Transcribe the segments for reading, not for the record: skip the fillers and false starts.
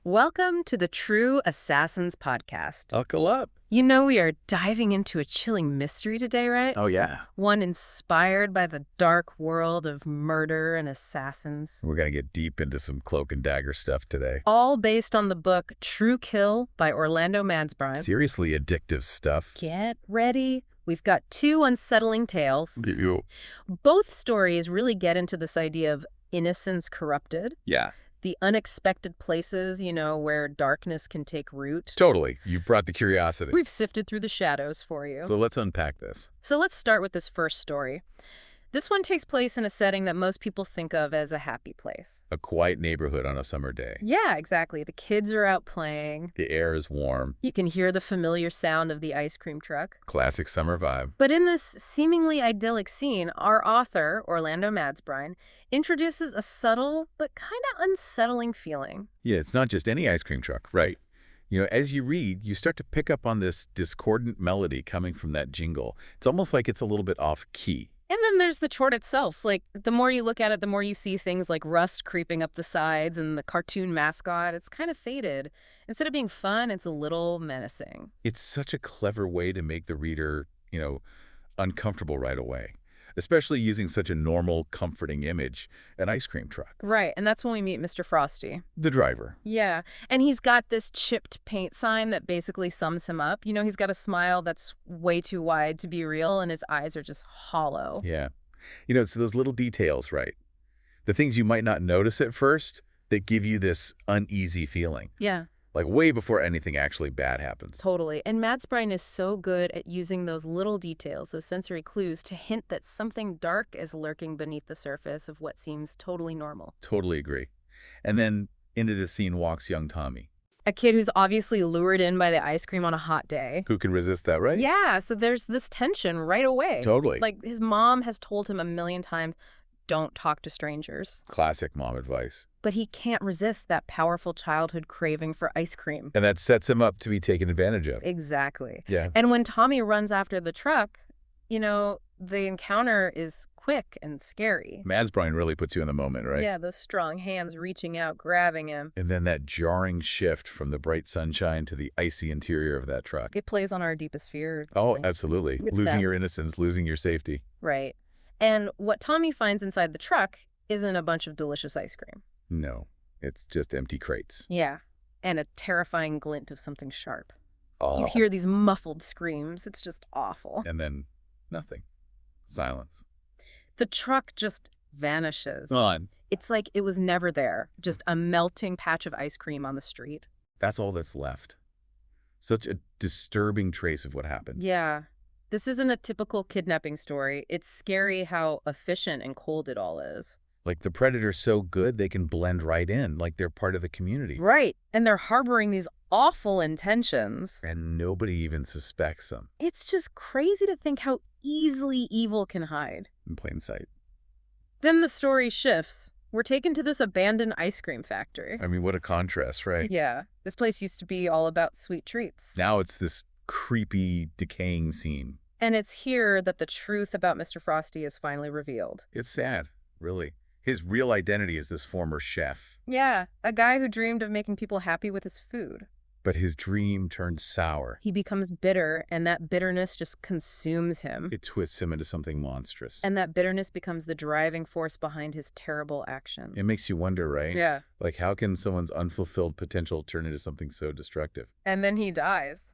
Welcome to the True Assassins podcast. Buckle up. You know we are diving into a chilling mystery today, right? Oh, yeah. One inspired by the dark world of murder and assassins. We're going to get deep into some cloak and dagger stuff today. All based on the book True Kill by Orlando Madsbrine. Seriously addictive stuff. Get ready. We've got two unsettling tales. You. Both stories really get into this idea of innocence corrupted. Yeah. The unexpected places, where darkness can take root. Totally. You've brought the curiosity. We've sifted through the shadows for you. So let's unpack this. So let's start with this first story. This one takes place in a setting that most people think of as a happy place. A quiet neighborhood on a summer day. Yeah, exactly. The kids are out playing. The air is warm. You can hear the familiar sound of the ice cream truck. Classic summer vibe. But in this seemingly idyllic scene, our author, Orlando Madsbrine, introduces a subtle but kind of unsettling feeling. Yeah, it's not just any ice cream truck. Right. As you read, you start to pick up on this discordant melody coming from that jingle. It's almost like it's a little bit off key. And then there's the chort itself. Like, the more you look at it, the more you see things like rust creeping up the sides and the cartoon mascot. It's kind of faded. Instead of being fun, it's a little menacing. It's such a clever way to make the reader, uncomfortable right away, especially using such a normal, comforting image, an ice cream truck. Right, and that's when we meet Mr. Frosty. The driver. Yeah, and he's got this chipped paint sign that basically sums him up. He's got a smile that's way too wide to be real, and his eyes are just hollow. Yeah. It's those little details, right? The things you might not notice at first that give you this uneasy feeling. Yeah. Like way before anything actually bad happens. Totally. And Madsbrine is so good at using those little details, those sensory clues, to hint that something dark is lurking beneath the surface of what seems totally normal. Totally agree. And then into the scene walks young Tommy. A kid who's obviously lured in by the ice cream on a hot day. Who can resist that, right? Yeah, so there's this tension right away. Totally. Like, his mom has told him a million times, don't talk to strangers. Classic mom advice. But he can't resist that powerful childhood craving for ice cream. And that sets him up to be taken advantage of. Exactly. Yeah. And when Tommy runs after the truck, the encounter is quick and scary. Madsbrine really puts you in the moment, right? Yeah, those strong hands reaching out, grabbing him. And then that jarring shift from the bright sunshine to the icy interior of that truck. It plays on our deepest fear. Oh, absolutely. With Losing that. your innocence, losing your safety. Right. And what Tommy finds inside the truck isn't a bunch of delicious ice cream. No, it's just empty crates. Yeah. And a terrifying glint of something sharp. Oh. You hear these muffled screams. It's just awful. And then nothing. Silence. The truck just vanishes. Gone. It's like it was never there. Just a melting patch of ice cream on the street. That's all that's left. Such a disturbing trace of what happened. Yeah. This isn't a typical kidnapping story. It's scary how efficient and cold it all is. Like the predator's so good they can blend right in, like they're part of the community. Right. And they're harboring these awful intentions. And nobody even suspects them It's just crazy to think how easily evil can hide. in plain sight. Then the story shifts. We're taken to this abandoned ice cream factory. I mean, what a contrast, right? Yeah. This place used to be all about sweet treats. Now it's this creepy, decaying scene. And it's here that the truth about Mr. Frosty is finally revealed. It's sad, really. His real identity is this former chef. Yeah, a guy who dreamed of making people happy with his food. But his dream turned sour. He becomes bitter, and that bitterness just consumes him. It twists him into something monstrous. And that bitterness becomes the driving force behind his terrible action. It makes you wonder, right? Yeah. Like, how can someone's unfulfilled potential turn into something so destructive? And then he dies.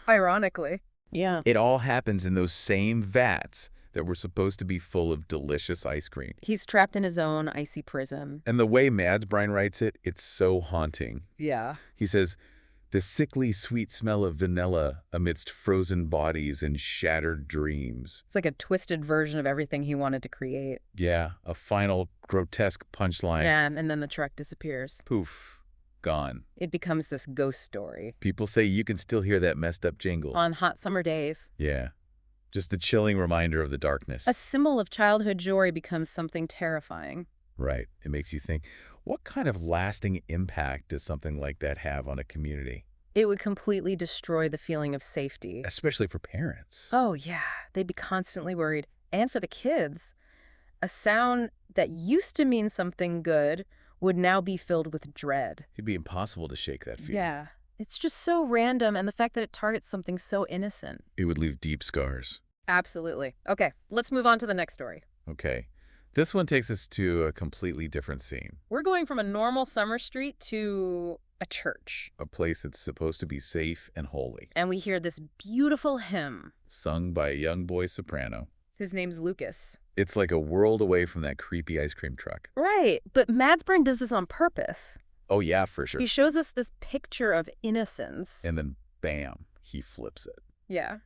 Ironically. Yeah. It all happens in those same vats that were supposed to be full of delicious ice cream. He's trapped in his own icy prison. And the way Madsbrine writes it, it's so haunting. Yeah. He says, the sickly sweet smell of vanilla amidst frozen bodies and shattered dreams. It's like a twisted version of everything he wanted to create. Yeah, a final grotesque punchline. Yeah, and then the truck disappears. Poof, gone. It becomes this ghost story. People say you can still hear that messed up jingle. On hot summer days. Yeah, just a chilling reminder of the darkness. A symbol of childhood joy becomes something terrifying. Right. It makes you think, what kind of lasting impact does something like that have on a community? It would completely destroy the feeling of safety. Especially for parents. Oh, yeah. They'd be constantly worried. And for the kids, a sound that used to mean something good would now be filled with dread. It'd be impossible to shake that feeling. Yeah. It's just so random, and the fact that it targets something so innocent. It would leave deep scars. Absolutely. Okay, let's move on to the next story. Okay. This one takes us to a completely different scene. We're going from a normal summer street to a church. A place that's supposed to be safe and holy. And we hear this beautiful hymn. Sung by a young boy soprano. His name's Lukas. It's like a world away from that creepy ice cream truck. Right, but Madsbrine does this on purpose. Oh yeah, for sure. He shows us this picture of innocence. And then, bam, he flips it. Yeah.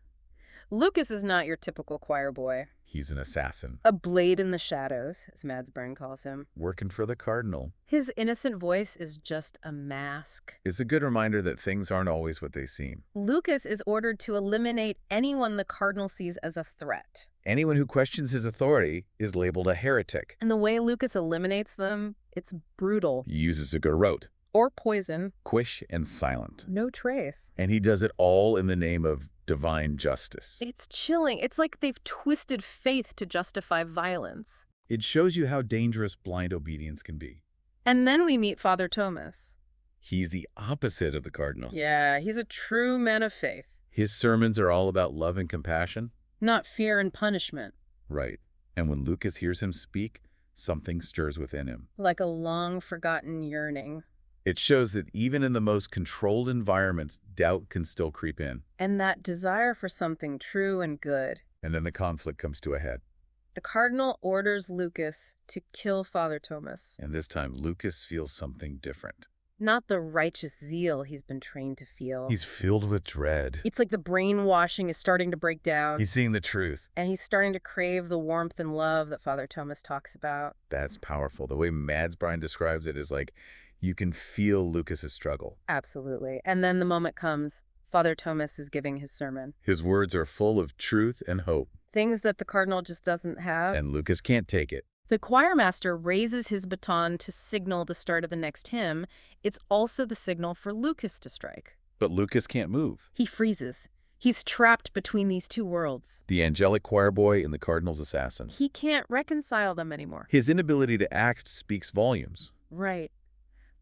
Lukas is not your typical choir boy. He's an assassin. A blade in the shadows, as Madsbrine calls him. Working for the cardinal. His innocent voice is just a mask. It's a good reminder that things aren't always what they seem. Lukas is ordered to eliminate anyone the cardinal sees as a threat. Anyone who questions his authority is labeled a heretic. And the way Lukas eliminates them, it's brutal. He uses a garrote. Or poison. Quick and silent. No trace. And he does it all in the name of divine justice. It's chilling. It's like they've twisted faith to justify violence. It shows you how dangerous blind obedience can be. And then we meet Father Tomas. He's the opposite of the cardinal. Yeah, he's a true man of faith. His sermons are all about love and compassion. Not fear and punishment. Right. And when Lukas hears him speak, something stirs within him. Like a long-forgotten yearning. It shows that even in the most controlled environments, doubt can still creep in. And that desire for something true and good. And then the conflict comes to a head. The cardinal orders Lukas to kill Father Tomas. And this time, Lukas feels something different. Not the righteous zeal he's been trained to feel. He's filled with dread. It's like the brainwashing is starting to break down. He's seeing the truth. And he's starting to crave the warmth and love that Father Tomas talks about. That's powerful. The way Madsbrine describes it is like, you can feel Lukas's struggle. Absolutely. And then the moment comes, Father Tomas is giving his sermon. His words are full of truth and hope. Things that the cardinal just doesn't have. And Lukas can't take it. The choirmaster raises his baton to signal the start of the next hymn. It's also the signal for Lukas to strike. But Lukas can't move. He freezes. He's trapped between these two worlds. The angelic choirboy and the cardinal's assassin. He can't reconcile them anymore. His inability to act speaks volumes. Right.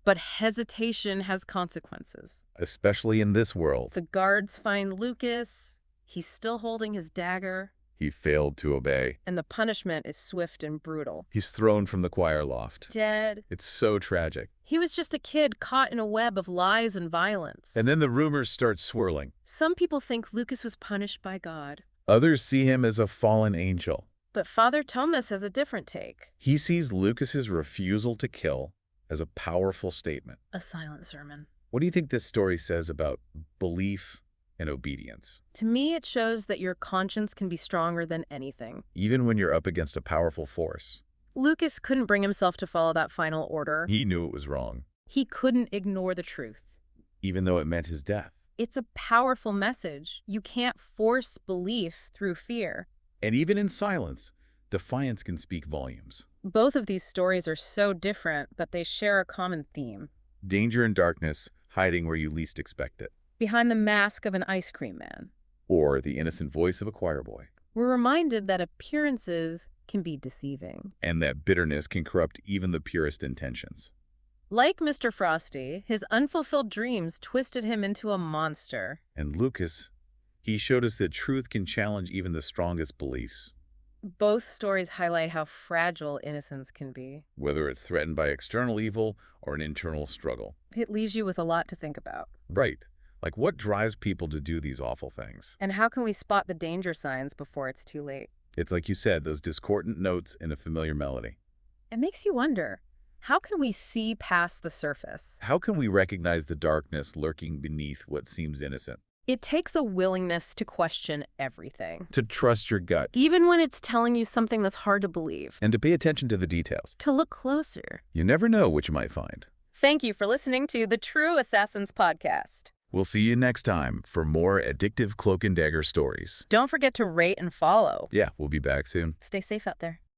But hesitation has consequences. Especially in this world. The guards find Lukas. He's still holding his dagger. He failed to obey. And the punishment is swift and brutal. He's thrown from the choir loft. Dead. It's so tragic. He was just a kid caught in a web of lies and violence. And then the rumors start swirling. Some people think Lukas was punished by God. Others see him as a fallen angel. But Father Tomas has a different take. He sees Lukas's refusal to kill as a powerful statement. A silent sermon. What do you think this story says about belief and obedience? To me, it shows that your conscience can be stronger than anything. Even when you're up against a powerful force. Lukas couldn't bring himself to follow that final order. He knew it was wrong. He couldn't ignore the truth. Even though it meant his death. It's a powerful message. You can't force belief through fear. And even in silence, defiance can speak volumes. Both of these stories are so different, but they share a common theme. Danger and darkness hiding where you least expect it. Behind the mask of an ice cream man. Or the innocent voice of a choir boy. We're reminded that appearances can be deceiving. And that bitterness can corrupt even the purest intentions. Like Mr. Frosty, his unfulfilled dreams twisted him into a monster. And Lukas, he showed us that truth can challenge even the strongest beliefs. Both stories highlight how fragile innocence can be. Whether it's threatened by external evil or an internal struggle. It leaves you with a lot to think about. Right. Like what drives people to do these awful things? And how can we spot the danger signs before it's too late? It's like you said, those discordant notes in a familiar melody. It makes you wonder, how can we see past the surface? How can we recognize the darkness lurking beneath what seems innocent? It takes a willingness to question everything. To trust your gut. Even when it's telling you something that's hard to believe. And to pay attention to the details. To look closer. You never know what you might find. Thank you for listening to the True Assassins podcast. We'll see you next time for more addictive cloak and dagger stories. Don't forget to rate and follow. Yeah, we'll be back soon. Stay safe out there.